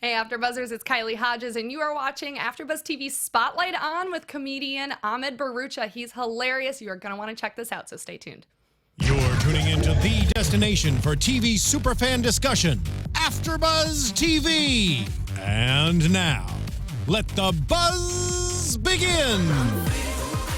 Hey, AfterBuzzers, it's Kylie Hodges, and you are watching AfterBuzz TV's Spotlight On with comedian Ahmed Bharoocha. He's hilarious. You are going to want to check this out, so stay tuned. You're tuning into the destination for TV superfan discussion, AfterBuzz TV. And now, let the buzz begin.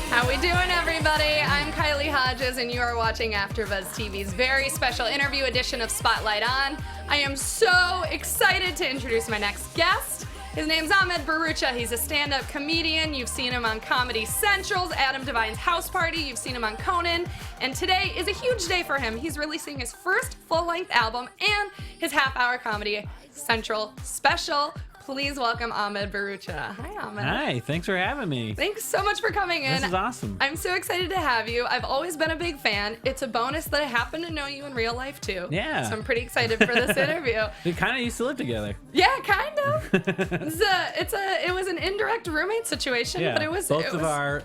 How we doing, everybody? I'm Kylie Hodges, and you are watching AfterBuzz TV's very special interview edition of Spotlight On. I am so excited to introduce my next guest. His name's Ahmed Bharoocha. He's a stand-up comedian. You've seen him on Comedy Central's Adam Devine's House Party. You've seen him on Conan. And today is a huge day for him. He's releasing his first full-length album and his half-hour Comedy Central special. Please welcome Ahmed Bharoocha. Hi, Ahmed. Hi, thanks for having me. Thanks so much for coming in. This is awesome. I'm so excited to have you. I've always been a big fan. It's a bonus that I happen to know you in real life, too. Yeah. So I'm pretty excited for this interview. We kind of used to live together. Yeah, kind of. It was an indirect roommate situation, Yeah, but it was both of our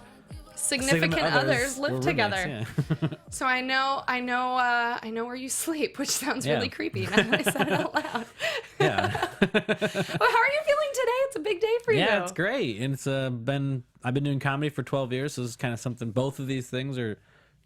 significant others lived were together. roommates, yeah. So I know where you sleep, which sounds really creepy now that I said it out loud. Yeah. Well, how are you feeling today? It's a big day for you. Yeah, it's great. And it's I've been doing comedy for 12 years, so it's kind of something. Both of these things are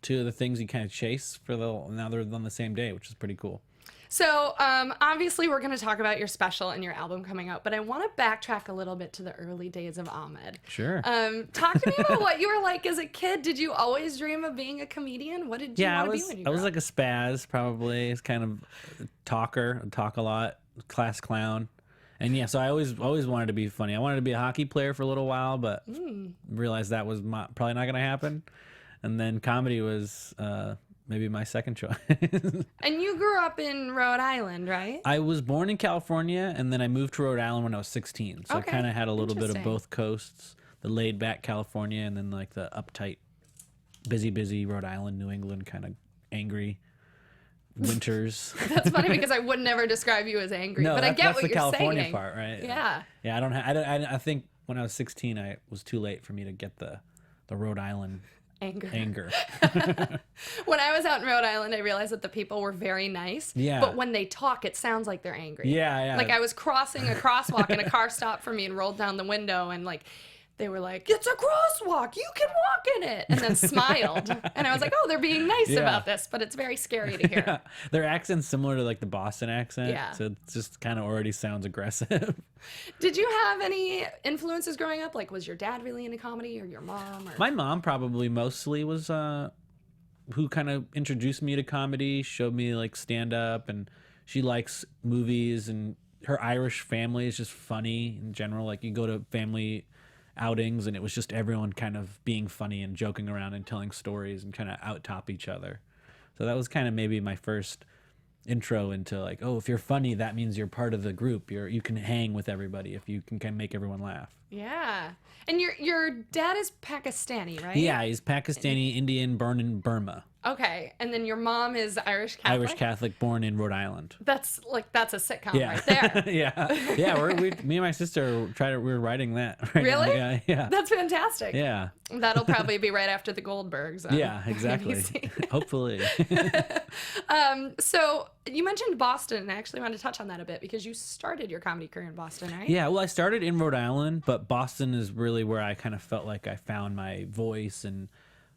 two of the things you kind of chase now they're on the same day, which is pretty cool. So, obviously, we're going to talk about your special and your album coming out, but I want to backtrack a little bit to the early days of Ahmed. Sure. Talk to me about what you were like as a kid. Did you always dream of being a comedian? What did you want to be when you I grew was up? like a spaz, probably. It's kind of a talker. I'd talk a lot, class clown. And yeah, so I always wanted to be funny. I wanted to be a hockey player for a little while, but realized that was probably not going to happen. And then comedy was maybe my second choice. And you grew up in Rhode Island, right? I was born in California, and then I moved to Rhode Island when I was 16. So Okay. I kind of had a little bit of Interesting. both coasts, the laid-back California, and then like the uptight, busy Rhode Island, New England, kind of angry winters. That's funny because I would never describe you as angry, but I get that's what the you're California saying. part, right? Yeah. Yeah, I think when I was 16, I was too late for me to get the Rhode Island anger. When I was out in Rhode Island, I realized that the people were very nice. Yeah. But when they talk, it sounds like they're angry. Yeah. Like I was crossing a crosswalk and a car stopped for me and rolled down the window and like they were like, "It's a crosswalk. You can walk in it." And then smiled. And I was like, "Oh, they're being nice Yeah. about this," but it's very scary to hear. Their accent's similar to like the Boston accent. Yeah. So it just kind of already sounds aggressive. Did you have any influences growing up? Like, was your dad really into comedy or your mom? Or... My mom probably mostly was who kind of introduced me to comedy, showed me like stand up, and she likes movies, and her Irish family is just funny in general. Like you go to family outings and it was just everyone kind of being funny and joking around and telling stories and kind of out top each other. So that was kind of maybe my first intro into like, oh, if you're funny, that means you're part of the group. You can hang with everybody if you can kind of make everyone laugh. Yeah. And your dad is Pakistani, right? Yeah, he's Pakistani, Indian, born in Burma. Okay. And then your mom is Irish Catholic? Irish Catholic, born in Rhode Island. That's a sitcom Yeah. right there. yeah. Me and my sister we were writing that. Right Really? now. Yeah. That's fantastic. Yeah. That'll probably be right after the Goldbergs. Yeah, exactly. ABC. Hopefully. So you mentioned Boston, and I actually wanted to touch on that a bit because you started your comedy career in Boston, right? Yeah, well, I started in Rhode Island, but Boston is really where I kind of felt like I found my voice and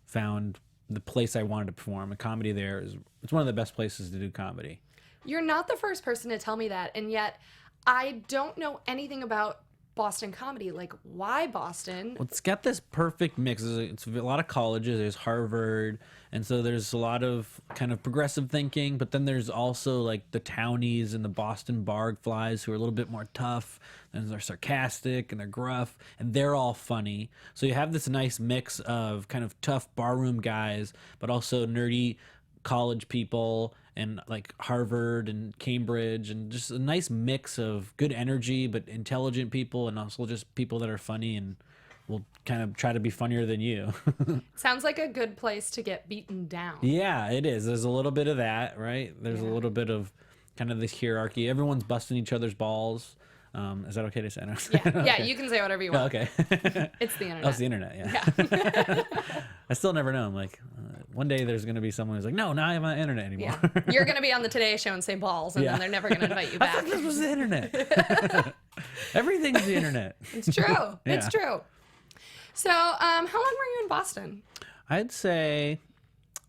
found the place I wanted to perform. And comedy there it's one of the best places to do comedy. You're not the first person to tell me that, and yet I don't know anything about Boston comedy. Like, why Boston? Well, it's got this perfect mix. It's a lot of colleges. There's Harvard, and so there's a lot of kind of progressive thinking, but then there's also like the townies and the Boston barflies who are a little bit more tough, and they're sarcastic and they're gruff, and they're all funny. So you have this nice mix of kind of tough barroom guys, but also nerdy college people and like Harvard and Cambridge, and just a nice mix of good energy but intelligent people, and also just people that are funny and will kind of try to be funnier than you. Sounds like a good place to get beaten down. Yeah, it is. There's a little bit of that, right? There's a little bit of kind of this hierarchy. Everyone's busting each other's balls. Is that okay to say? Yeah, Okay. yeah, you can say whatever you want. Oh, okay. It's the internet. Oh, it's the internet, yeah. Yeah. I still never know. I'm like, one day there's going to be someone who's like, no, now I'm on the internet anymore. Yeah. You're going to be on the Today Show and say balls, and then they're never going to invite you I back. thought this was the internet. Everything's the internet. It's true. Yeah. It's true. So, how long were you in Boston? I'd say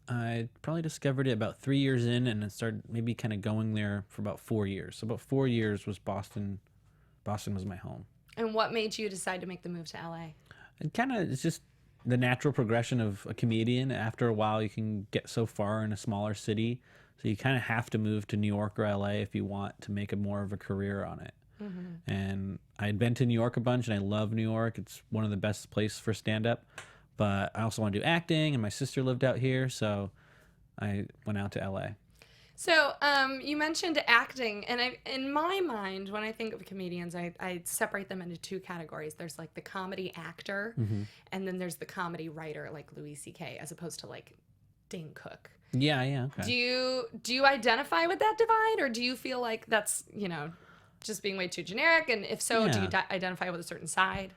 I probably discovered it about 3 years in, and it started maybe kind of going there for about 4 years. So about 4 years was Boston. Boston was my home. And what made you decide to make the move to LA? It's just the natural progression of a comedian. After a while, you can get so far in a smaller city. So you kind of have to move to New York or LA if you want to make more of a career on it. Mm-hmm. And I'd been to New York a bunch, and I love New York. It's one of the best places for stand-up. But I also want to do acting, and my sister lived out here, so I went out to LA. So, you mentioned acting, and in my mind, when I think of comedians, I separate them into two categories. There's like the comedy actor, and then there's the comedy writer, like Louis C.K., as opposed to like Dane Cook. Yeah, okay. Do you identify with that divide, or do you feel like that's, just being way too generic? And if so, do you identify with a certain side?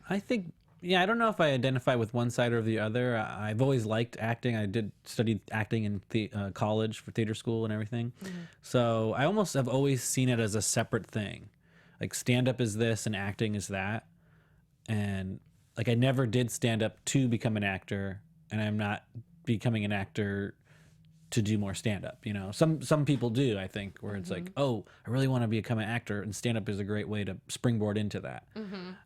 I think, I don't know if I identify with one side or the other. I've always liked acting. I did study acting in college for theater school and everything. Mm-hmm. So I almost have always seen it as a separate thing. Like stand-up is this and acting is that. And like I never did stand-up to become an actor, and I'm not becoming an actor to do more stand-up. Some people do, I think, where it's like, oh, I really want to become an actor, and stand-up is a great way to springboard into that.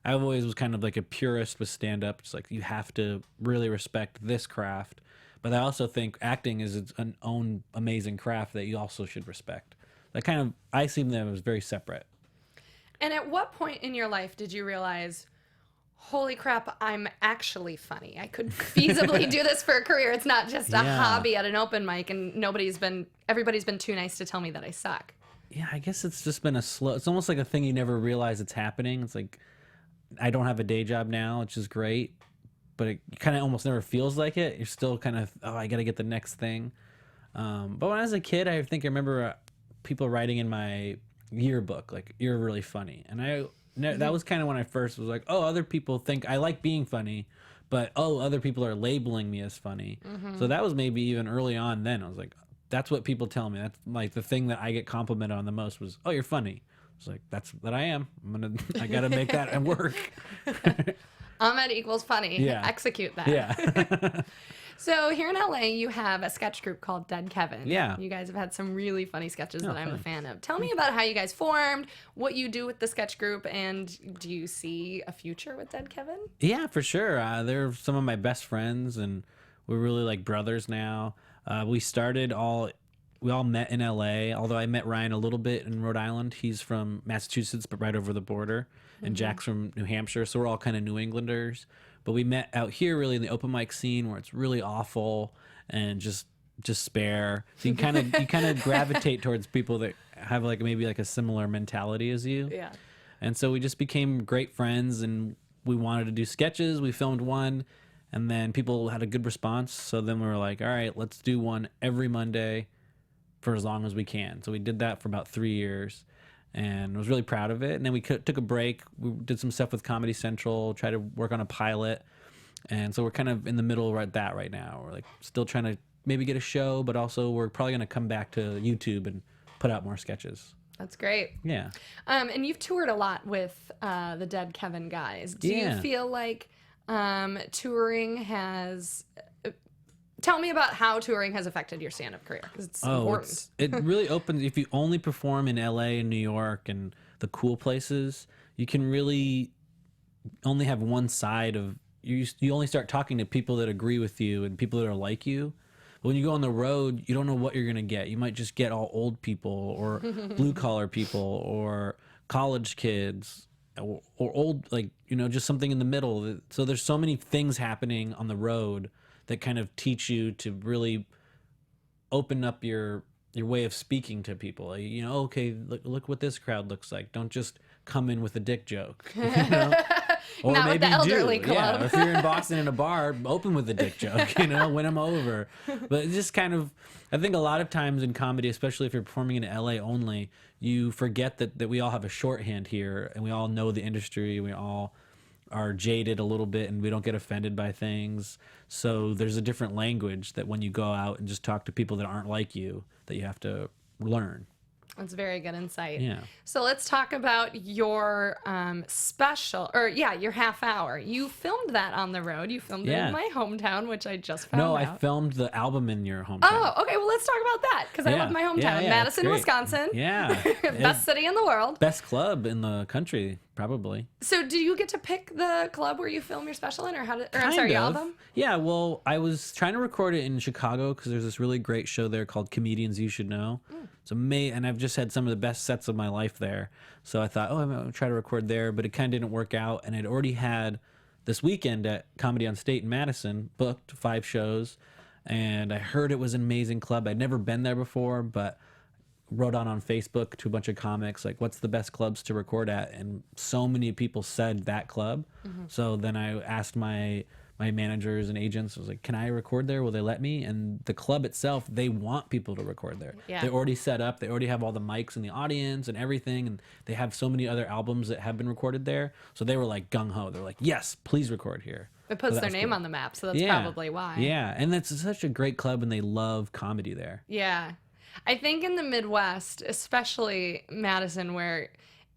I always was kind of like a purist with stand-up. It's like you have to really respect this craft, but I also think acting is its own amazing craft that you also should respect. I see them as very separate. And at what point in your life did you realize, holy crap, I'm actually funny? I could feasibly do this for a career. It's not just a hobby at an open mic, and everybody's been too nice to tell me that I suck. Yeah, I guess it's just been it's almost like a thing you never realize it's happening. It's like, I don't have a day job now, which is great, but it kind of almost never feels like it. You're still kind of, I got to get the next thing. But when I was a kid, I remember people writing in my yearbook, like, you're really funny. And that was kind of when I first was like, oh, other people think I like being funny, but other people are labeling me as funny. So that was maybe even early on then. I was like, that's what people tell me. That's like the thing that I get complimented on the most was, oh, you're funny. It's like, that's what I am. I got to make that work. Ahmed equals funny. Yeah. Execute that. Yeah. So here in LA, you have a sketch group called Dead Kevin. Yeah. You guys have had some really funny sketches that I'm a thanks. fan of. Tell me about how you guys formed, what you do with the sketch group, and do you see a future with Dead Kevin? Yeah, for sure. They're some of my best friends, and we're really like brothers now. We all met in LA, although I met Ryan a little bit in Rhode Island. He's from Massachusetts, but right over the border. And Jack's from New Hampshire, so we're all kind of New Englanders. But we met out here really in the open mic scene where it's really awful and just spare. So you kind of gravitate towards people that have maybe a similar mentality as you. Yeah. And so we just became great friends, and we wanted to do sketches. We filmed one, and then people had a good response. So then we were like, all right, let's do one every Monday for as long as we can. So we did that for about 3 years, and I was really proud of it. And then we took a break. We did some stuff with Comedy Central, tried to work on a pilot. And so we're kind of in the middle right now. We're still trying to maybe get a show, but also we're probably going to come back to YouTube and put out more sketches. That's great. Yeah. And you've toured a lot with the Dead Kevin guys. Do you feel like touring has... Tell me about how touring has affected your stand-up career, because it's important. It really opens. If you only perform in LA and New York and the cool places, you can really only have one side of you. You only start talking to people that agree with you and people that are like you. But when you go on the road, you don't know what you're going to get. You might just get all old people or blue-collar people or college kids or old, just something in the middle. So there's so many things happening on the road that kind of teach you to really open up your way of speaking to people. Okay, look what this crowd looks like. Don't just come in with a dick joke. Or Not with maybe the elderly do. Yeah, club. if you're in Boston in a bar, open with a dick joke, win them over. But it's just kind of, I think a lot of times in comedy, especially if you're performing in LA only, you forget that we all have a shorthand here, and we all know the industry. We all are jaded a little bit, and we don't get offended by things. So there's a different language that when you go out and just talk to people that aren't like you, that you have to learn. That's very good insight. Yeah. So let's talk about your your half hour. You filmed that on the road. You filmed it in my hometown, which I just found out. No, I filmed the album in your hometown. Oh, okay. Well, let's talk about that because I love my hometown, Madison, Wisconsin. Yeah. Best city in the world. Best club in the country, probably. So, do you get to pick the club where you film your special in, or your album? Yeah. Well, I was trying to record it in Chicago because there's this really great show there called Comedians You Should Know. It's amazing, and I've just had some of the best sets of my life there. So I thought, I'm gonna try to record there, but it kind of didn't work out. And I'd already had this weekend at Comedy on State in Madison booked 5 shows, and I heard it was an amazing club. I'd never been there before, but wrote on Facebook to a bunch of comics like, what's the best clubs to record at, and so many people said that club. So then I asked my managers and agents, I was like, can I record there? Will they let me? And the club itself, they want people to record there. Yeah. They're already set up, they already have all the mics in the audience and everything, and they have so many other albums that have been recorded there, so they were like gung-ho. They're like, yes, please record here. It puts So their that's name cool. on the map, so that's probably why. Yeah, and that's such a great club, and they love comedy there. Yeah. I think in the Midwest, especially Madison, where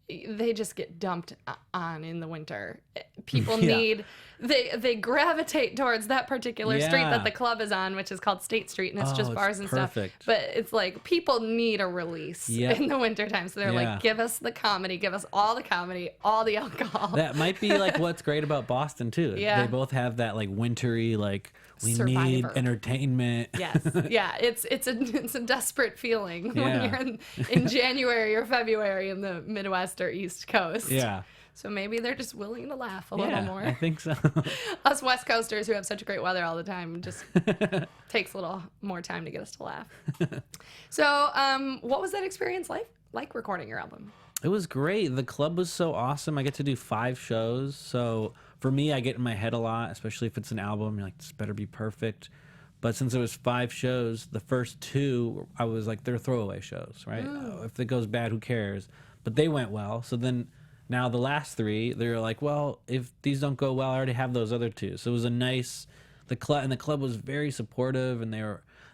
they just get dumped on in the winter. People need, they gravitate towards that particular street that the club is on, which is called State Street, and it's just bars and perfect. stuff. But it's like people need a release in the wintertime. So they're like, give us the comedy, give us all the comedy, all the alcohol. That might be like what's great about Boston too. Yeah. They both have that like wintry, like we need Survivor. entertainment. Yes. Yeah. It's a desperate feeling when Yeah. you're in January or February in the Midwest or East Coast. Yeah. So maybe they're just willing to laugh a little I more. think so. Us West Coasters who have such great weather all the time just takes a little more time to get us to laugh. So, what was that experience like recording your album? It was great. The club was so awesome. I get to do 5 shows. So for me, I get in my head a lot, especially if it's an album. You're like, this better be perfect. But since it was 5 shows, the first 2, I was like, they're throwaway shows, right? If it goes bad, who cares? But they went well. So then now the last 3, they're like, well, if these don't go well, I already have those other 2. So it was a nice, the club was very supportive, and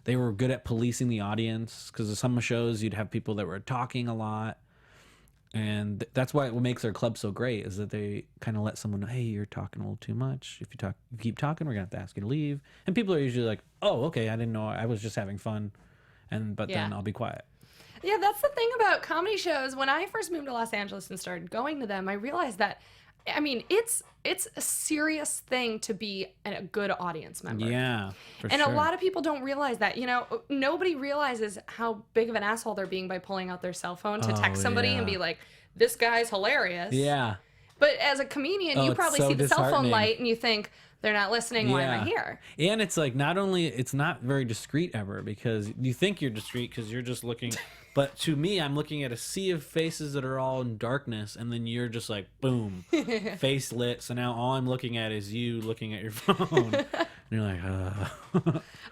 they were good at policing the audience, because of some shows you'd have people that were talking a lot. And that's why what makes our club so great is that they kind of let someone know, hey, you're talking a little too much. If you keep talking, we're gonna have to ask you to leave. And people are usually like, oh, okay, I didn't know, I was just having fun, but then I'll be quiet. Yeah, that's the thing about comedy shows. When I first moved to Los Angeles and started going to them, I realized that, I mean, it's a serious thing to be a good audience member. Yeah, for and sure. a lot of people don't realize that. You know, nobody realizes how big of an asshole they're being by pulling out their cell phone to text somebody and be like, this guy's hilarious. Yeah. But as a comedian, you probably so see the cell phone disheartening. light and you think, they're not listening, why am I here? And it's like, not only, it's not very discreet ever, because you think you're discreet because you're just looking, but to me, I'm looking at a sea of faces that are all in darkness, and then you're just like, boom, face lit. So now all I'm looking at is you looking at your phone. And you're like,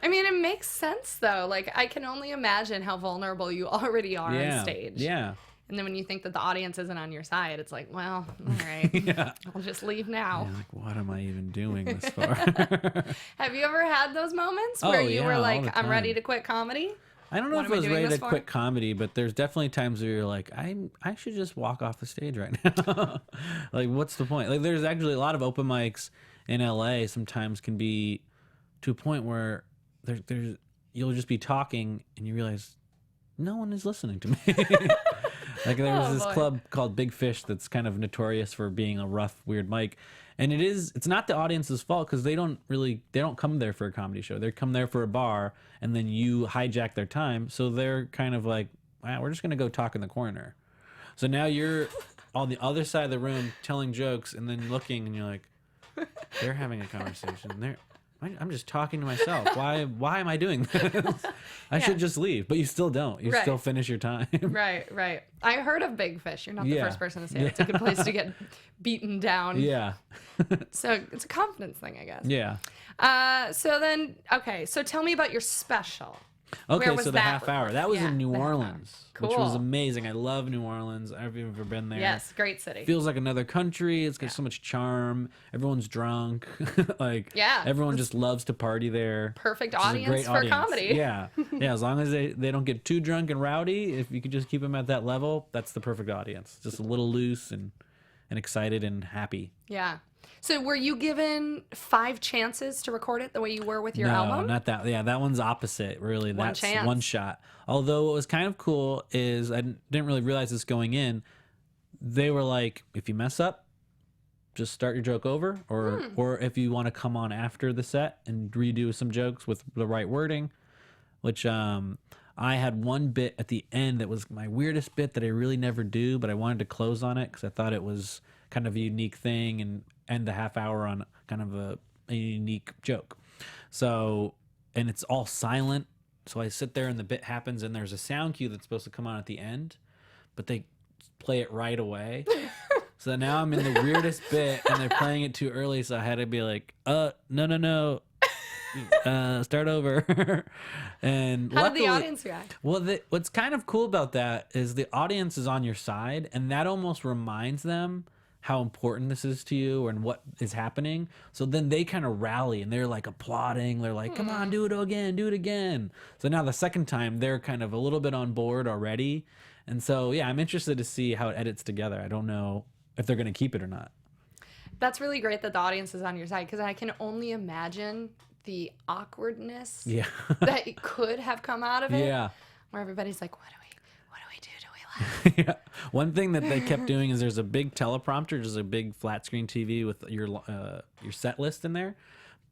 I mean, it makes sense though. Like, I can only imagine how vulnerable you already are on stage. Yeah. And then when you think that the audience isn't on your side, it's like, well, all right, I'll just leave now. Yeah, like, what am I even doing this for? Have you ever had those moments where you were all like, the I'm ready time. to quit comedy? I don't know What if am I I was doing ready this to for? quit comedy, but there's definitely times where you're like, I should just walk off the stage right now. Like, what's the point? Like, there's actually a lot of open mics in LA sometimes can be to a point where there's you'll just be talking and you realize no one is listening to me. Like, there was this club called Big Fish that's kind of notorious for being a rough, weird mic. And it's not the audience's fault, because they don't come there for a comedy show. They come there for a bar, and then you hijack their time. So they're kind of like, wow, we're just going to go talk in the corner. So now you're on the other side of the room telling jokes and then looking, and you're like, they're having a conversation. Am I'm just talking to myself. Why am I doing this? I should just leave, but you still don't. You still finish your time. Right. I heard of Big Fish. You're not the first person to say it. Yeah. It's a good place to get beaten down. Yeah. So it's a confidence thing, I guess. Yeah. So tell me about your special. Okay, Where was so the that half hour. That was in New the half hour. Orleans, which was Cool. amazing. I love New Orleans. I've ever been there. Yes, great city. Feels like another country. It's got so much charm. Everyone's drunk. Everyone just loves to party there. Perfect Which is a audience great for comedy. Yeah. As long as they don't get too drunk and rowdy, if you could just keep them at that level, that's the perfect audience. Just a little loose and excited and happy. Yeah. So were you given 5 chances to record it the way you were with your album? No, not that. Yeah, that one's opposite, really. One That's chance. one shot. Although what was kind of cool is I didn't really realize this going in. They were like, if you mess up, just start your joke over. Or if you want to come on after the set and redo some jokes with the right wording, which I had one bit at the end that was my weirdest bit that I really never do, but I wanted to close on it because I thought it was kind of a unique thing and end the half hour on kind of a unique joke. So, and it's all silent. So I sit there and the bit happens and there's a sound cue that's supposed to come on at the end, but they play it right away. So now I'm in the weirdest bit and they're playing it too early. So I had to be like, no. Start over. And How luckily, did the audience react? Well, what's kind of cool about that is the audience is on your side, and that almost reminds them how important this is to you and what is happening. So then they kind of rally and they're like applauding. They're like, come on, do it again. So now the second time they're kind of a little bit on board already. And so, yeah, I'm interested to see how it edits together. I don't know if they're going to keep it or not. That's really great that the audience is on your side because I can only imagine the awkwardness that could have come out of it. Yeah. Where everybody's like, what do we do? Do we laugh? Yeah. One thing that they kept doing is there's a big teleprompter, just a big flat screen TV with your set list in there,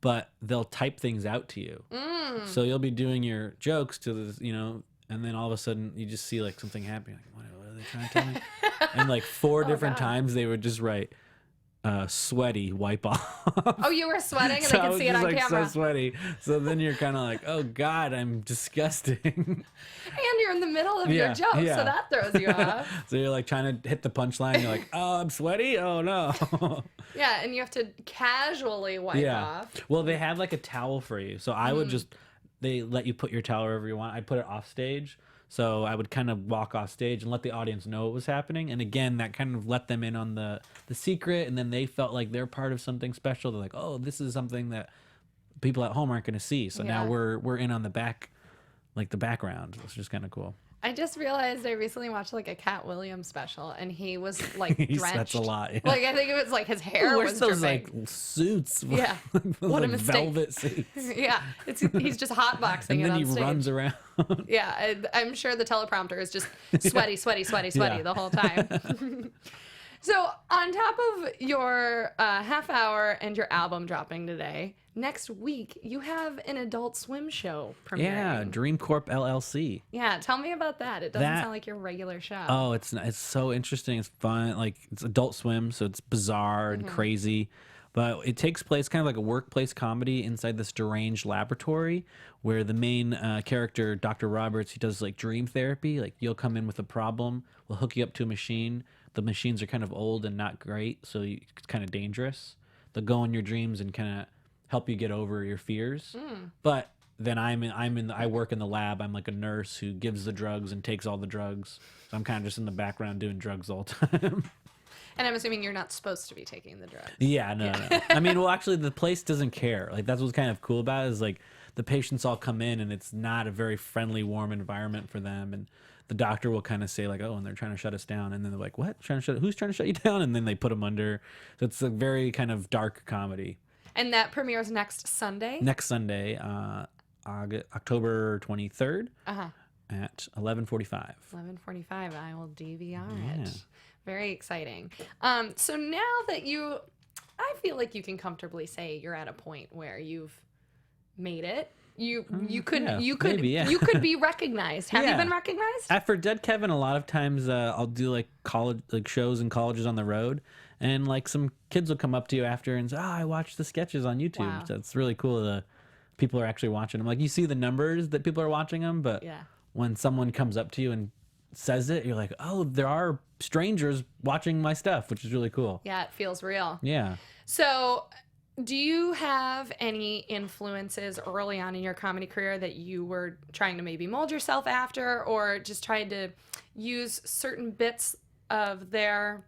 but they'll type things out to you. So you'll be doing your jokes to this, and then all of a sudden you just see like something happening. Like, what are they trying to tell me? And like 4 different times they would just write sweaty, wipe off. Oh, you were sweating and So they I could was see it just on like camera. so sweaty. So then you're kind of like, oh God, I'm disgusting. And you're in the middle of your joke, so that throws you off. So you're like trying to hit the punchline. You're like, oh, I'm sweaty. Oh no. Yeah, and you have to casually wipe off. Well, they had like a towel for you. So I would they let you put your towel wherever you want. I put it off stage. So I would kind of walk off stage and let the audience know what was happening. And again, that kind of let them in on the secret. And then they felt like they're part of something special. They're like, oh, this is something that people at home aren't going to see. So now we're in on the back, like the background. It's just kind of cool. I just realized I recently watched like a Cat Williams special, and he was like He drenched. sweats a lot. Yeah. Like I think it was like his hair Where's was those dripping. like suits? Yeah. Those, What a like, mistake. velvet suits. Yeah, he's just hotboxing And it then on he stage. runs around. Yeah, I'm sure the teleprompter is just sweaty Yeah. the whole time. So on top of your half hour and your album dropping today, next week you have an Adult Swim show premiering. Yeah, Dream Corp LLC. Yeah, tell me about that. It doesn't sound like your regular show. Oh, it's so interesting. It's fun. Like it's Adult Swim, so it's bizarre and crazy. But it takes place kind of like a workplace comedy inside this deranged laboratory where the main character, Dr. Roberts, he does like dream therapy. Like you'll come in with a problem, we'll hook you up to a machine. The machines are kind of old and not great, so it's kind of dangerous. They'll go in your dreams and kind of help you get over your fears. But then I work in the lab. I'm like a nurse who gives the drugs and takes all the drugs. So I'm kind of just in the background doing drugs all the time. And I'm assuming you're not supposed to be taking the drugs. Yeah, no. I mean, well, actually, the place doesn't care. Like, that's what's kind of cool about it is, like, the patients all come in, and it's not a very friendly, warm environment for them. And the doctor will kind of say, like, oh, and they're trying to shut us down. And then they're like, what? Who's trying to shut you down? And then they put them under. So it's a very kind of dark comedy. And that premieres next Sunday? Next Sunday, October 23rd at 11:45. 11:45. I will DVR it. Very exciting. So now that I feel like you can comfortably say you're at a point where you've made it. You could be recognized. Have you been recognized? For Dead Kevin, a lot of times I'll do like college shows in colleges on the road, and like some kids will come up to you after and say, "Oh, I watched the sketches on YouTube." Wow. So it's really cool. The people are actually watching them. Like you see the numbers that people are watching them, but when someone comes up to you and says it, you're like, "Oh, there are strangers watching my stuff," which is really cool. Yeah, it feels real. Yeah. So, do you have any influences early on in your comedy career that you were trying to maybe mold yourself after, or just tried to use certain bits of their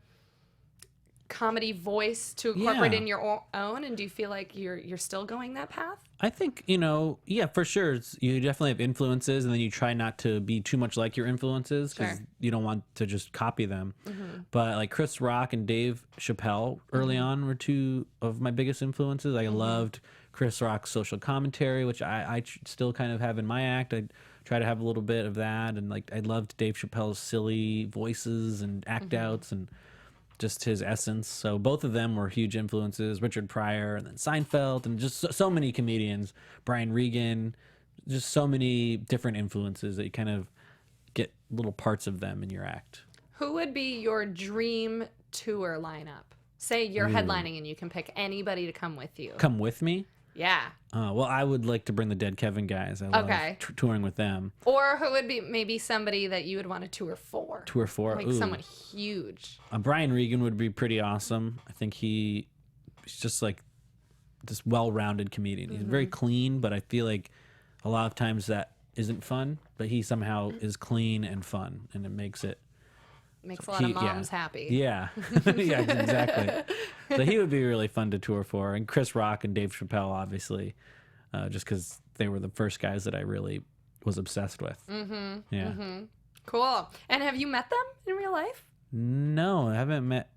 comedy voice to incorporate in your own? And do you feel like you're still going that path? I think, yeah, for sure. You definitely have influences, and then you try not to be too much like your influences because you don't want to just copy them. But like Chris Rock and Dave Chappelle early on were two of my biggest influences. I loved Chris Rock's social commentary, which I still kind of have in my act. I try to have a little bit of that. And like I loved Dave Chappelle's silly voices and act outs and just his essence. So both of them were huge influences. Richard Pryor and then Seinfeld and just so many comedians. Brian Regan, just so many different influences that you kind of get little parts of them in your act. Who would be your dream tour lineup? Say you're headlining and you can pick anybody to come with you. Come with me? Yeah. Well, I would like to bring the Dead Kevin guys. I love touring with them. Or who would be maybe somebody that you would want to tour for? Tour for? Like someone huge. Brian Regan would be pretty awesome. I think he's just like this well-rounded comedian. He's very clean, but I feel like a lot of times that isn't fun. But he somehow is clean and fun, and it makes it. Makes a lot of moms happy. Yeah. Yeah, exactly. So he would be really fun to tour for. And Chris Rock and Dave Chappelle, obviously, just because they were the first guys that I really was obsessed with. Yeah. Cool. And have you met them in real life? No, I haven't met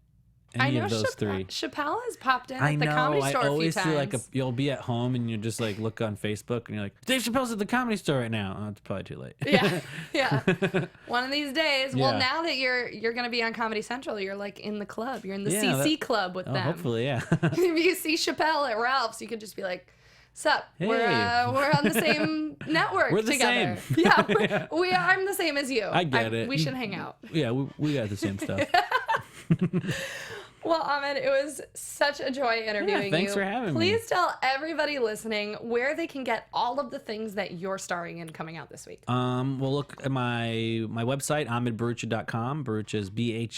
any of those three. Chappelle has popped in at the Comedy Store a few times. I always feel like you'll be at home and you just like look on Facebook and you're like, Dave Chappelle's at the Comedy Store right now. Oh, it's probably too late. Yeah. One of these days. Well, now that you're going to be on Comedy Central, you're like in the club. You're in the CC club with them. Hopefully, yeah. If you see Chappelle at Ralph's, you could just be like, "Sup? Hey. We're on the same network we're the together." Same. Yeah, I'm the same as you. I get it. We should hang out. Yeah, we got the same stuff. Well, Ahmed, it was such a joy interviewing you. Thanks for having me. Please tell everybody listening where they can get all of the things that you're starring in coming out this week. Well, look at my website, ahmedbharoocha.com. Bharoocha is Bharoocha.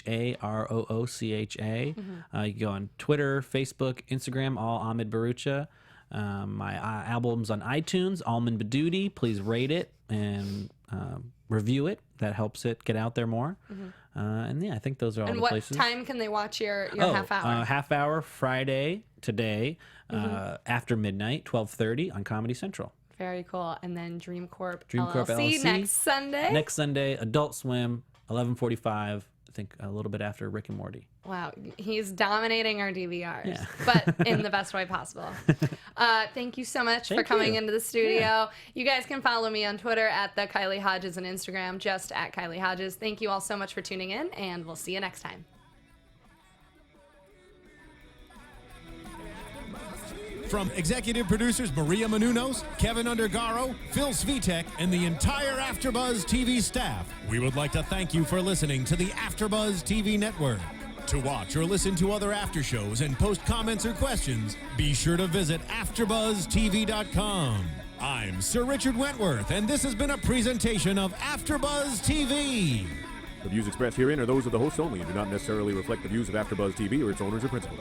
You can go on Twitter, Facebook, Instagram, all Ahmed Bharoocha. My album's on iTunes, Almond Badootie. Please rate it and review it. That helps it get out there more. And yeah, I think those are all the places. And what time can they watch your half hour? Half hour Friday today after midnight, 12:30 on Comedy Central. Very cool. And then Dream Corp LLC next Sunday. Next Sunday, Adult Swim, 11:45. I think a little bit after Rick and Morty. Wow, he's dominating our DVRs, Yeah. but in the best way possible. Thank you so much for coming into the studio. Yeah. You guys can follow me on Twitter at the Kylie Hodges and Instagram just at Kylie Hodges. Thank you all so much for tuning in, and we'll see you next time. From executive producers Maria Menounos, Kevin Undergaro, Phil Svitek, and the entire AfterBuzz TV staff, we would like to thank you for listening to the AfterBuzz TV network. To watch or listen to other after shows and post comments or questions, be sure to visit AfterBuzzTV.com. I'm Sir Richard Wentworth, and this has been a presentation of AfterBuzz TV. The views expressed herein are those of the hosts only and do not necessarily reflect the views of AfterBuzz TV or its owners or principals.